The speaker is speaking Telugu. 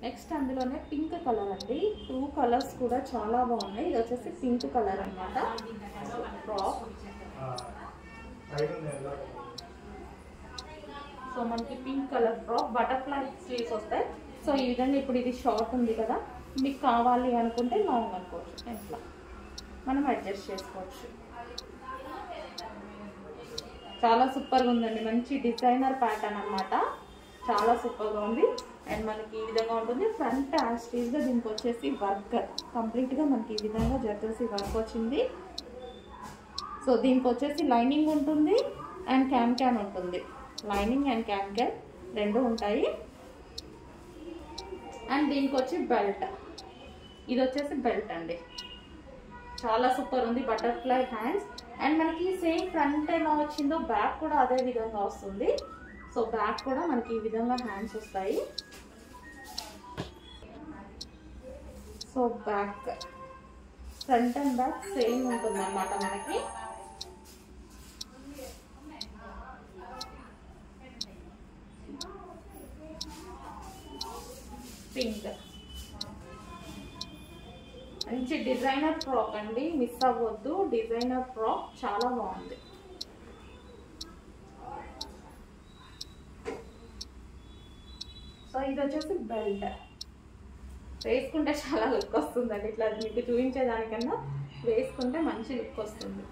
నెక్స్ట్ అందులోనే పింక్ కలర్ అండి, 2 కలర్స్ కూడా చాలా బాగున్నాయి. ఇది వచ్చేసి పింక్ కలర్ అన్నమాట. ఫ్రాక్ సో మనకి pink colour frock, butterfly sleeves వస్తాయి. సో ఈ విధంగా ఇప్పుడు ఇది షార్ట్ ఉంది కదా, మీకు కావాలి అనుకుంటే లాంగ్ అనుకోవచ్చు, ఇట్లా మనం అడ్జస్ట్ చేసుకోవచ్చు. చాలా సూపర్గా ఉందండి, మంచి డిజైనర్ ప్యాటర్న్ అన్నమాట, చాలా సూపర్గా ఉంది. అండ్ మనకి ఈ విధంగా ఉంటుంది. ఫ్రంట్ యాస్టీజ్గా దీనికి వచ్చేసి వర్క్ కంప్లీట్గా మనకి ఈ విధంగా జర్దోసి వర్క్ వచ్చింది. సో దీనికి వచ్చేసి లైనింగ్ ఉంటుంది అండ్ క్యాన్ ఉంటుంది. లైనింగ్ అండ్ క్యాన్ రెండు ఉంటాయి. అండ్ దీనికి వచ్చి బెల్ట్, ఇది వచ్చేసి బెల్ట్ అండి, చాలా సూపర్ ఉంది. బటర్ఫ్లై హ్యాండ్స్ అండ్ మనకి సేమ్ ఫ్రంట్ ఎలా వచ్చిందో బ్యాక్ కూడా అదే విధంగా వస్తుంది. సో బ్యాక్ కూడా మనకి ఈ విధంగా హ్యాండ్స్ వస్తాయి. So back, front and back same ఉంటుంది అన్నమాట మనకి. పింక్ మంచి డిజైనర్ ఫ్రాక్ అండి, మిస్ అవ్వద్దు. డిజైనర్ ఫ్రాక్ చాలా బాగుంది. సో ఇది వచ్చేసి బెల్ట్, వేసుకుంటే చాలా లుక్ వస్తుందండి. ఇట్లా మీకు చూపించేదానికన్నా వేసుకుంటే మంచి లుక్ వస్తుంది.